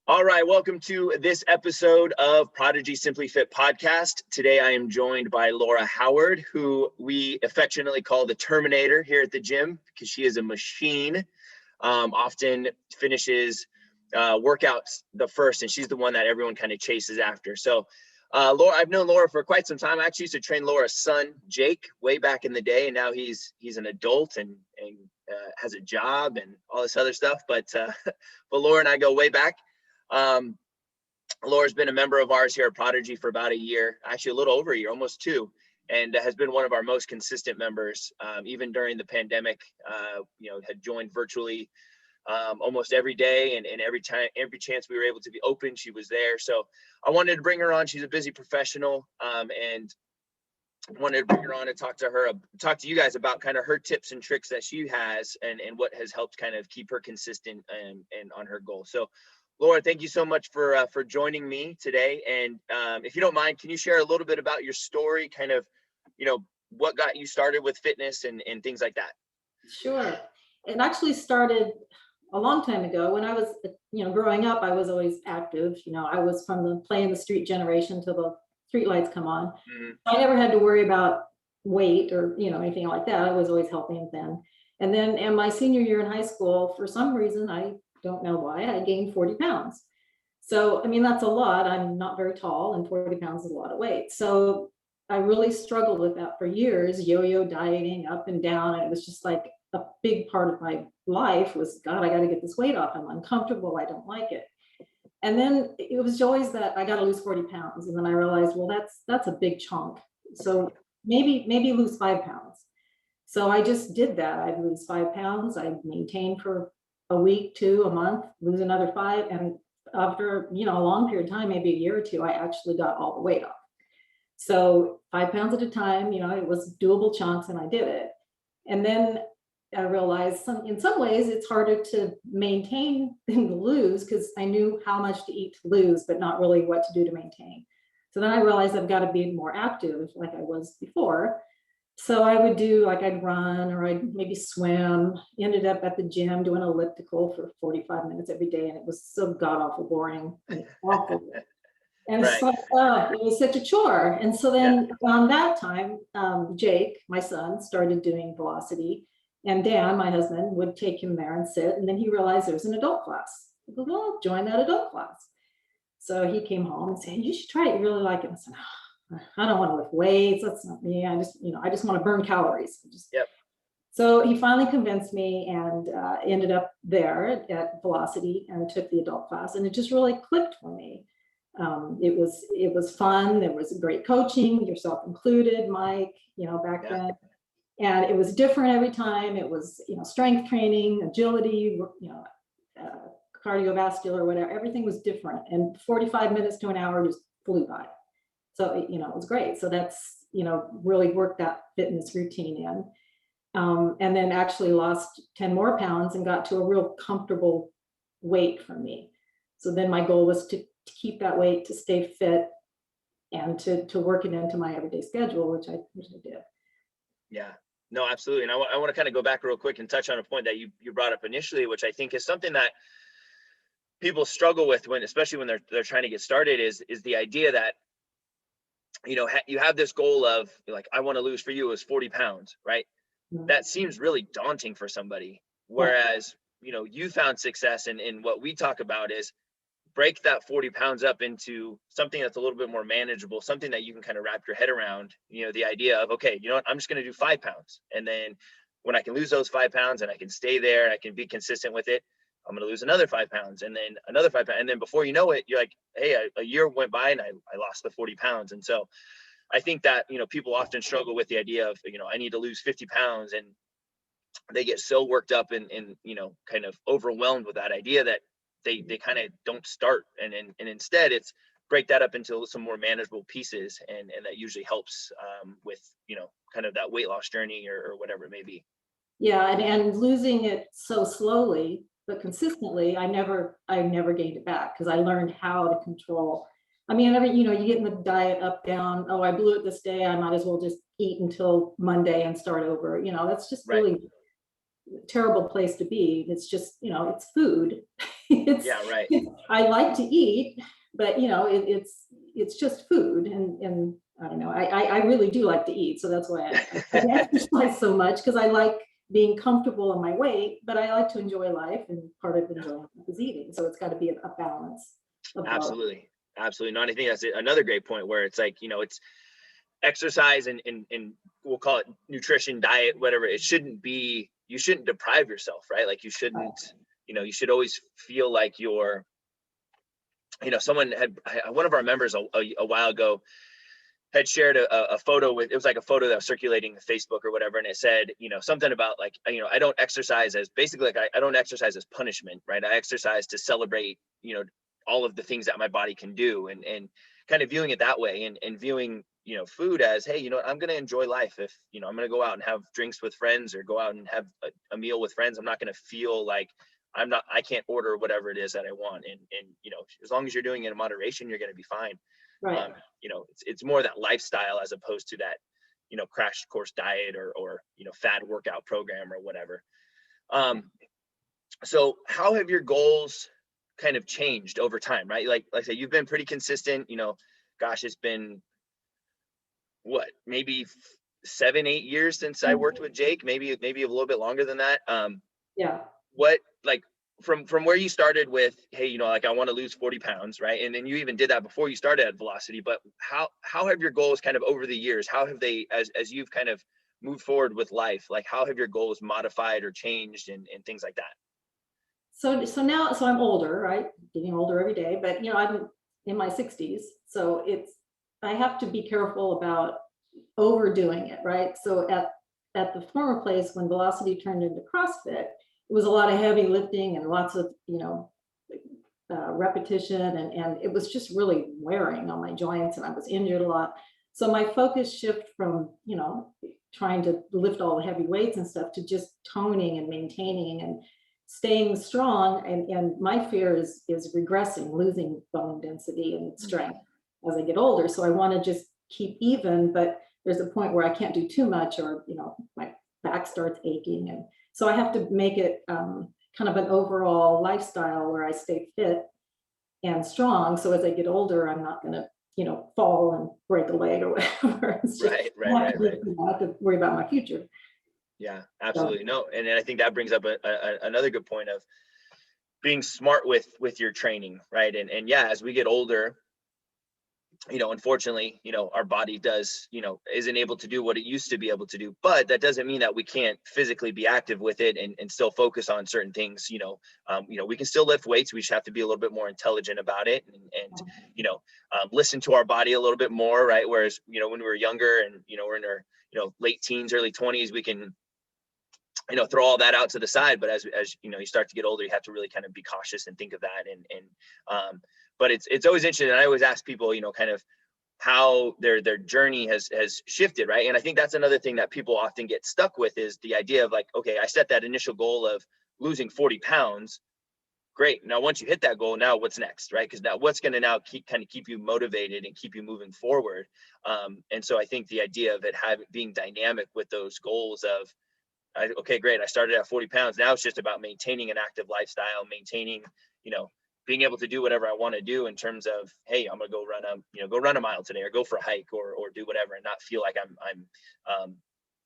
All right, welcome to this episode of Prodigy Simply Fit podcast. Today I am joined by Laura Howard, who we affectionately call the Terminator here at the gym because she is a machine. Often finishes workouts the first, and she's the one that everyone kind of chases after. So Laura, I've known Laura for quite some time. I actually used to train Laura's son, Jake, way back in the day, and now he's an adult and has a job and all this other stuff. But Laura and I go way back. Laura's been a member of ours here at Prodigy for about a year, actually a little over a year, almost two, and has been one of our most consistent members, even during the pandemic. Had joined virtually almost every day, and every chance we were able to be open, she was there. So I wanted to bring her on. She's a busy professional, and wanted to bring her on and talk to you guys about kind of her tips and tricks that she has, and what has helped kind of keep her consistent and on her goal. So Laura, thank you so much for joining me today. And if you don't mind, can you share a little bit about your story, kind of, what got you started with fitness and things like that? Sure. It actually started a long time ago. When I was, growing up, I was always active. I was from the play in the street generation till the street lights come on. Mm-hmm. I never had to worry about weight or, anything like that. I was always healthy and thin. And then in my senior year in high school, for some reason, I don't know why, I gained 40 pounds. So, that's a lot. I'm not very tall, and 40 pounds is a lot of weight. So I really struggled with that for years, yo-yo dieting up and down. And it was just like a big part of my life was, God, I got to get this weight off. I'm uncomfortable. I don't like it. And then it was always that I got to lose 40 pounds. And then I realized, well, that's a big chunk. So maybe lose 5 pounds. So I just did that. I'd lose 5 pounds. I'd maintain for a week, 2, a month, lose another 5. And after, a long period of time, maybe a year or two, I actually got all the weight off. So 5 pounds at a time, it was doable chunks, and I did it. And then I realized in some ways it's harder to maintain than lose, because I knew how much to eat to lose, but not really what to do to maintain. So then I realized I've got to be more active like I was before. So I would do, I'd run, or I'd maybe swim. Ended up at the gym doing elliptical for 45 minutes every day, and it was so god-awful boring and awful. And right. So it was such a chore. And so then around that time, Jake, my son, started doing Velocity, and Dan, my husband, would take him there and sit. And then he realized there was an adult class. He goes, well, join that adult class. So he came home and said, you should try it. You really like it. I said, I don't want to lift weights. That's not me. I just want to burn calories. So he finally convinced me, and ended up there at Velocity and took the adult class, and it just really clicked for me. It was fun. There was great coaching, yourself included, Mike, back then. And it was different every time. It was, strength training, agility, cardiovascular, whatever. Everything was different. And 45 minutes to an hour just flew by. So, it was great. So that's, really worked that fitness routine in. And then actually lost 10 more pounds and got to a real comfortable weight for me. So then my goal was to keep that weight, to stay fit, and to work it into my everyday schedule, which I did. Yeah, no, absolutely. And I want to kind of go back real quick and touch on a point that you brought up initially, which I think is something that people struggle with especially when they're trying to get started, is the idea that, you have this goal of, like, I want to lose, for you, is 40 pounds, right? Mm-hmm. That seems really daunting for somebody. Whereas, you found success in what we talk about is break that 40 pounds up into something that's a little bit more manageable, something that you can kind of wrap your head around, the idea of, okay, I'm just going to do 5 pounds. And then when I can lose those 5 pounds and I can stay there and I can be consistent with it, I'm going to lose another 5 pounds, and then another 5 pounds. And then before you know it, you're like, hey, a year went by and I lost the 40 pounds. And so I think that, people often struggle with the idea of, I need to lose 50 pounds, and they get so worked up and kind of overwhelmed with that idea that they kind of don't start. And instead it's break that up into some more manageable pieces. And that usually helps with, kind of that weight loss journey or whatever it may be. Yeah. And losing it so slowly, but consistently, I never gained it back, because I learned how to control. You get in the diet up, down. Oh, I blew it this day, I might as well just eat until Monday and start over. That's just really terrible place to be. It's just, it's food. It's, Yeah, right. I like to eat, but it's just food. And I don't know, I really do like to eat. So that's why I exercise so much, because I like being comfortable in my weight, but I like to enjoy life, and part of enjoying life is eating. So it's got to be a balance of both. Absolutely. Absolutely. No, and I think that's another great point where it's like, it's exercise and we'll call it nutrition, diet, whatever. It shouldn't be, you shouldn't deprive yourself, right? Like you shouldn't, you should always feel like you're, someone had, one of our members a while ago had shared a photo with, it was like a photo that was circulating Facebook or whatever. And it said, something about like, I don't exercise as basically like, I don't exercise as punishment, right? I exercise to celebrate, all of the things that my body can do, and kind of viewing it that way, and viewing, food as, hey, I'm going to enjoy life. If, I'm going to go out and have drinks with friends or go out and have a meal with friends, I'm not going to feel like I can't order whatever it is that I want. And, as long as you're doing it in moderation, you're going to be fine. Right. It's more that lifestyle as opposed to that, crash course diet or fad workout program or whatever. So how have your goals kind of changed over time, right? Like I said, you've been pretty consistent, gosh, it's been what, maybe 7-8 years since I worked with Jake, maybe a little bit longer than that. Yeah. What, like, from where you started with, hey, like I want to lose 40 pounds, right? And then you even did that before you started at Velocity, but how have your goals kind of over the years, how have they, as you've kind of moved forward with life, like how have your goals modified or changed and things like that? So now, I'm older, right? Getting older every day, but I'm in my 60s. So I have to be careful about overdoing it, right? So at the former place, when Velocity turned into CrossFit, it was a lot of heavy lifting and lots of, repetition, and it was just really wearing on my joints, and I was injured a lot. So my focus shift from, trying to lift all the heavy weights and stuff to just toning and maintaining and staying strong. And my fear is regressing, losing bone density and strength as I get older. So I want to just keep even, but there's a point where I can't do too much, or my back starts aching. And so I have to make it kind of an overall lifestyle where I stay fit and strong. So as I get older, I'm not going to, fall and break a leg or whatever. It's just, Right. I have to worry about my future. Yeah, absolutely. No. And I think that brings up another good point of being smart with your training, right? And yeah, as we get older, unfortunately, our body does, isn't able to do what it used to be able to do, but that doesn't mean that we can't physically be active with it and still focus on certain things. We can still lift weights. We just have to be a little bit more intelligent about it and listen to our body a little bit more, right? Whereas, when we were younger and, we're in our, late teens, early 20s, we can, throw all that out to the side. But as you start to get older, you have to really kind of be cautious and think of that. But it's always interesting. And I always ask people, kind of how their journey has shifted, right? And I think that's another thing that people often get stuck with is the idea of like, okay, I set that initial goal of losing 40 pounds. Great. Now, once you hit that goal, now what's next, right? Because now what's going to now keep you motivated and keep you moving forward. And so I think the idea of it being dynamic with those goals of, okay, great, I started at 40 pounds. Now it's just about maintaining an active lifestyle, maintaining, being able to do whatever I want to do in terms of, hey, I'm gonna go run a mile today, or go for a hike, or do whatever, and not feel like I'm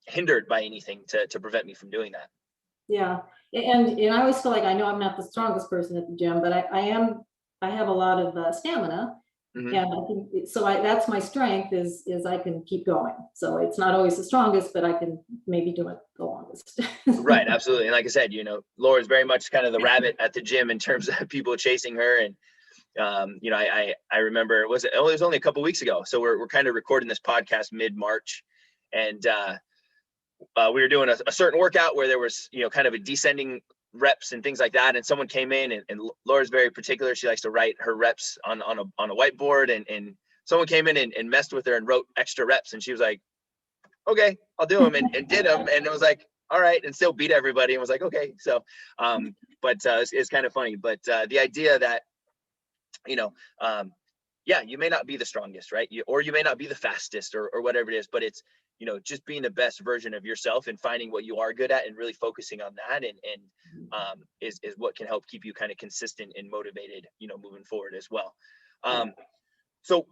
hindered by anything to prevent me from doing that. Yeah, and I always feel like I know I'm not the strongest person at the gym, but I have a lot of stamina. Mm-hmm. And I think so. That's my strength is I can keep going. So it's not always the strongest, but I can maybe do it the longest. Right, absolutely. And like I said, Laura's very much kind of the rabbit at the gym in terms of people chasing her. And I remember it was only a couple of weeks ago. So we're kind of recording this podcast mid-March, and we were doing a certain workout where there was kind of a descending reps and things like that, and someone came in, and Laura's very particular. She likes to write her reps on a whiteboard, and someone came in and messed with her and wrote extra reps, and she was like, okay, I'll do them, and did them, and it was like, all right, and still beat everybody, and was like, okay. So but it's kind of funny, but the idea that yeah, you may not be the strongest, right? Or you may not be the fastest or whatever it is, but it's, just being the best version of yourself and finding what you are good at and really focusing on that. Is what can help keep you kind of consistent and motivated, moving forward as well. So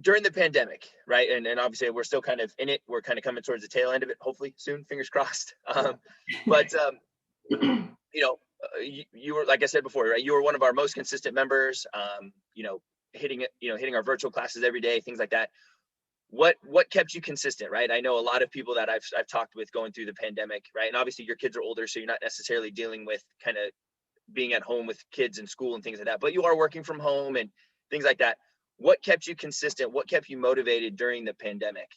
during the pandemic, right? And obviously we're still kind of in it. We're kind of coming towards the tail end of it, hopefully soon, fingers crossed. But, you were, like I said before, right? You were one of our most consistent members, hitting our virtual classes every day, things like that. What kept you consistent, right? I know a lot of people that I've talked with going through the pandemic, right? And obviously your kids are older, so you're not necessarily dealing with kind of being at home with kids in school and things like that, but you are working from home and things like that. What kept you consistent? What kept you motivated during the pandemic?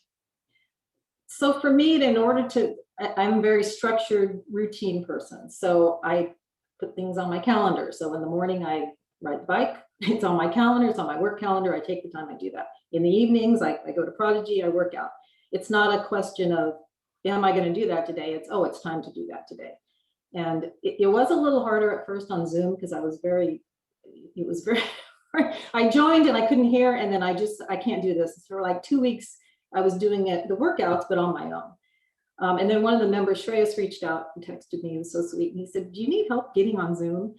So for me, I'm a very structured routine person. So I put things on my calendar. So in the morning, I ride the bike. It's on my calendar. It's on my work calendar. I take the time, I do that. In the evenings, I go to Prodigy, I work out. It's not a question of, am I going to do that today? It's time to do that today. And it was a little harder at first on Zoom because it was very I joined and I couldn't hear. And then I can't do this. For like 2 weeks, I was doing the workouts, but on my own. And then one of the members, Shreyas, reached out and texted me. He was so sweet. And he said, do you need help getting on Zoom?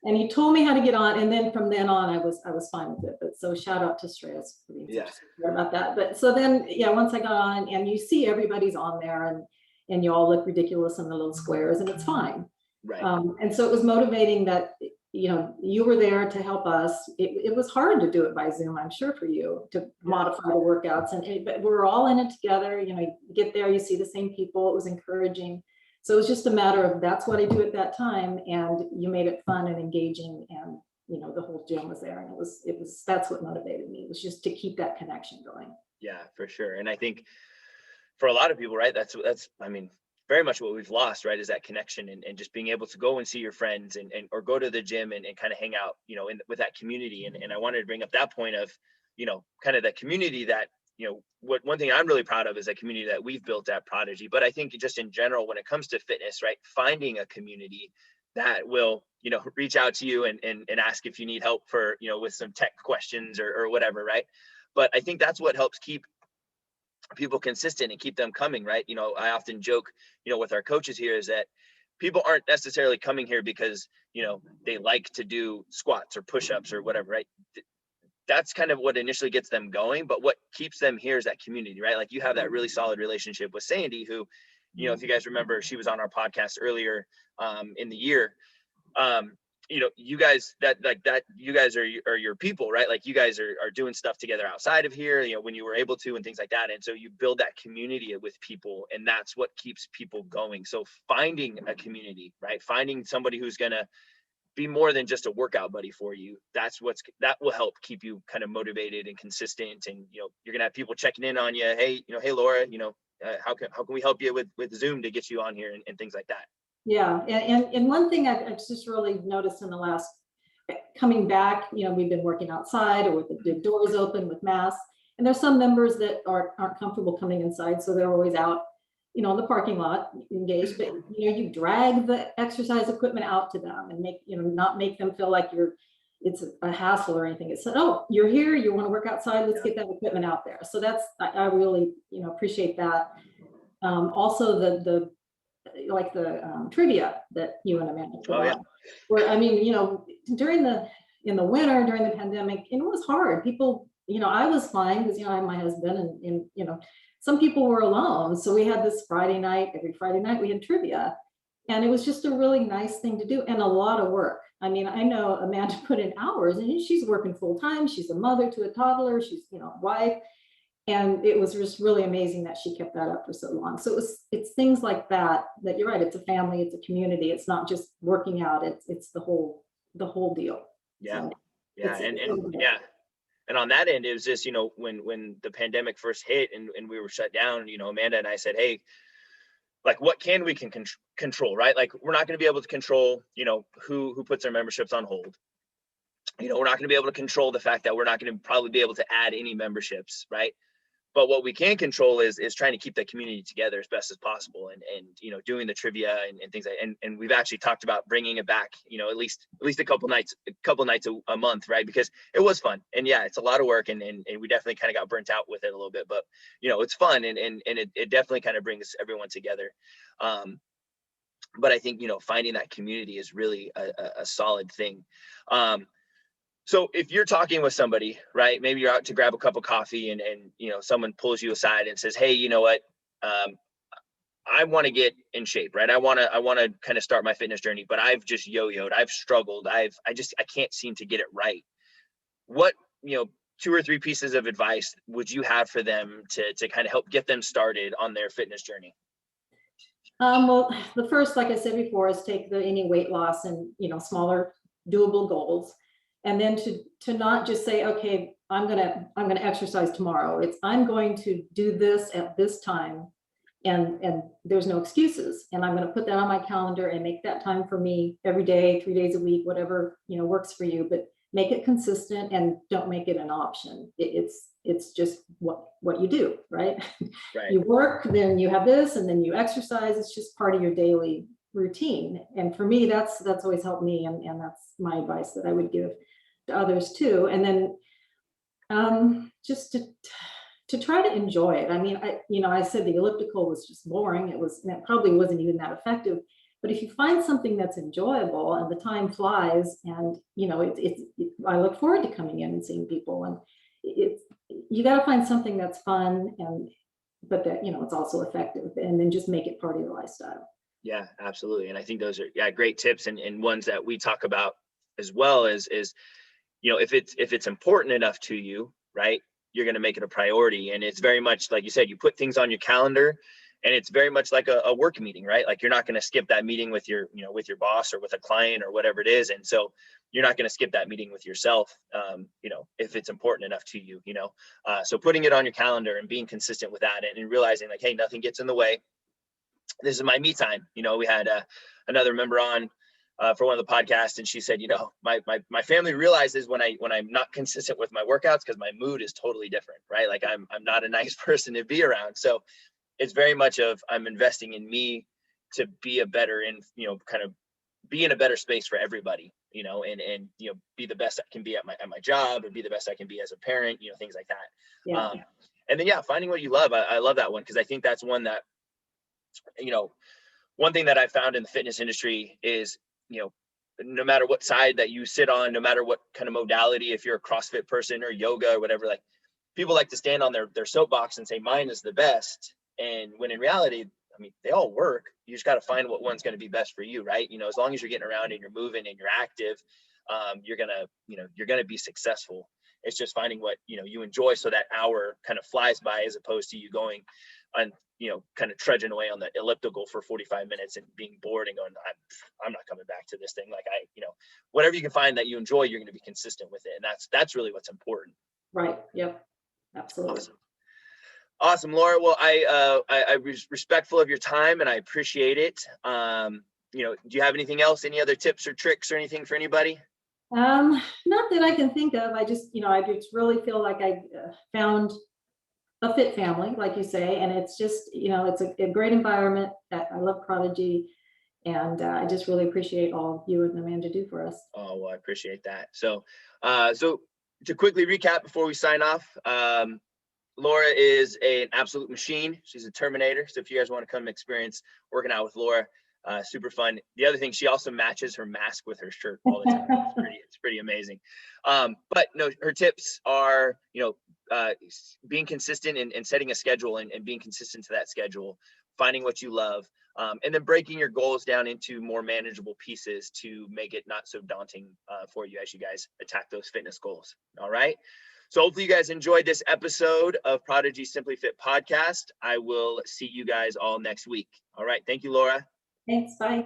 And he told me how to get on. And then from then on, I was fine with it. But so shout out to Shreyas for being so about that. But so then, once I got on, and you see everybody's on there and you all look ridiculous in the little squares, and it's fine. Right. And so it was motivating that, you were there to help us. It was hard to do it by Zoom, I'm sure, for you to modify the workouts, but we're all in it together. You get there, you see the same people. It was encouraging. So it was just a matter of, that's what I do at that time. And you made it fun and engaging, and the whole gym was there, and it was that's what motivated me. It was just to keep that connection going. Yeah, for sure. And I think for a lot of people, right, that's very much what we've lost, right, is that connection and just being able to go and see your friends and or go to the gym and kind of hang out, with that community. And I wanted to bring up that point of, kind of that community that, one thing I'm really proud of is that community that we've built at Prodigy. But I think just in general, when it comes to fitness, right, finding a community that will, reach out to you and ask if you need help for, with some tech questions or whatever, right? But I think that's what helps keep people consistent and keep them coming, right? I often joke, with our coaches here, is that people aren't necessarily coming here because, they like to do squats or push-ups or whatever, right? That's kind of what initially gets them going, but what keeps them here is that community, right? Like you have that really solid relationship with Sandy, who, if you guys remember, she was on our podcast earlier in the year. You guys you guys are your people, right? Like you guys are doing stuff together outside of here, when you were able to and things like that. And so you build that community with people, and that's what keeps people going. So finding a community, right? Finding somebody who's going to be more than just a workout buddy for you. That will help keep you kind of motivated and consistent. And, you're going to have people checking in on you. Hey, hey, Laura, how can we help you with Zoom to get you on here and things like that? Yeah. And one thing I've just really noticed in the last coming back, we've been working outside or with the big doors open with masks, and there's some members that aren't comfortable coming inside. So they're always out, in the parking lot engaged, but you drag the exercise equipment out to them and not make them feel like it's a hassle or anything. It's, oh, you're here, you want to work outside, let's get that equipment out there. So I really, appreciate that. Also the trivia that you and Amanda put on. Where, in the winter during the pandemic, it was hard. People, I was fine because, I have my husband and some people were alone. So we had this every Friday night we had trivia, and it was just a really nice thing to do and a lot of work. I know Amanda put in hours, and she's working full time. She's a mother to a toddler. She's, wife. And it was just really amazing that she kept that up for so long. So it's things like that you're right. It's a family, it's a community. It's not just working out. It's the whole deal. Yeah. So yeah. And on that end, it was just, when the pandemic first hit and we were shut down, Amanda and I said, hey, like, what can we control, right? Like, we're not going to be able to control, who puts their memberships on hold. We're not going to be able to control the fact that we're not going to probably be able to add any memberships, right? But what we can control is trying to keep the community together as best as possible, and doing the trivia and things like, and we've actually talked about bringing it back, at least a couple nights a month, right? Because it was fun, and yeah, it's a lot of work, and we definitely kind of got burnt out with it a little bit, but it's fun, and it definitely kind of brings everyone together. But I think finding that community is really a solid thing. So if you're talking with somebody, right, maybe you're out to grab a cup of coffee, and someone pulls you aside and says, hey, you know what, I want to get in shape, right? I want to kind of start my fitness journey, but I've just yo-yoed, I've struggled, I can't seem to get it right. What, 2 or 3 pieces of advice would you have for them to kind of help get them started on their fitness journey? Well, the first, like I said before, is take any weight loss and, smaller doable goals. And then to not just say, okay, I'm gonna exercise tomorrow. It's I'm going to do this at this time, and there's no excuses. And I'm going to put that on my calendar and make that time for me every day, 3 days a week, whatever works for you. But make it consistent and don't make it an option. It's just what you do, right? Right. You work, then you have this, and then you exercise. It's just part of your daily routine. And for me, that's always helped me, and that's my advice that I would give to others too. And then just to try to enjoy it. I mean, I said the elliptical was just boring. It probably wasn't even that effective. But if you find something that's enjoyable and the time flies, and I look forward to coming in and seeing people, and you got to find something that's fun, but that it's also effective, and then just make it part of your lifestyle. Yeah, absolutely. And I think those are great tips, and ones that we talk about as well as if it's important enough to you, right, you're going to make it a priority. And it's very much like you said, you put things on your calendar, and it's very much like a work meeting, right? Like you're not going to skip that meeting with your boss or with a client or whatever it is. And so you're not going to skip that meeting with yourself, if it's important enough to you, so putting it on your calendar and being consistent with that, and realizing like, hey, nothing gets in the way. This is my me time. We had another member on for one of the podcasts, and she said, my family realizes when I'm not consistent with my workouts, because my mood is totally different, right? Like I'm not a nice person to be around. So it's very much of I'm investing in me to be a better, kind of be in a better space for everybody, and be the best I can be at my job, or be the best I can be as a parent, things like that. Yeah. And then finding what you love. I love that one, because I think that's one that one thing that I found in the fitness industry is, no matter what side that you sit on, no matter what kind of modality, if you're a CrossFit person or yoga or whatever, like people like to stand on their soapbox and say mine is the best. And when in reality, I mean, they all work. You just got to find what one's going to be best for you, right? As long as you're getting around and you're moving and you're active, you're going to be successful. It's just finding what, you enjoy, so that hour kind of flies by, as opposed to you going on, kind of trudging away on the elliptical for 45 minutes and being bored and going, I'm not coming back to this thing. Like whatever you can find that you enjoy, you're going to be consistent with it. And that's really what's important. Right. Yep. Absolutely. Awesome, Laura. Well, I was respectful of your time, and I appreciate it. Do you have anything else, any other tips or tricks or anything for anybody? Not that I can think of. I just really feel like I found a fit family, like you say, and it's just, it's a great environment. I love Prodigy, and I just really appreciate all you and Amanda do for us. Oh, well, I appreciate that. So to quickly recap before we sign off, Laura is an absolute machine. She's a Terminator. So if you guys want to come experience working out with Laura, super fun. The other thing, she also matches her mask with her shirt all the time. It's pretty amazing. But no, her tips are, being consistent and setting a schedule, and being consistent to that schedule, finding what you love, and then breaking your goals down into more manageable pieces to make it not so daunting for you as you guys attack those fitness goals. All right. So hopefully you guys enjoyed this episode of Prodigy Simply Fit podcast. I will see you guys all next week. All right. Thank you, Laura. Thanks. Bye.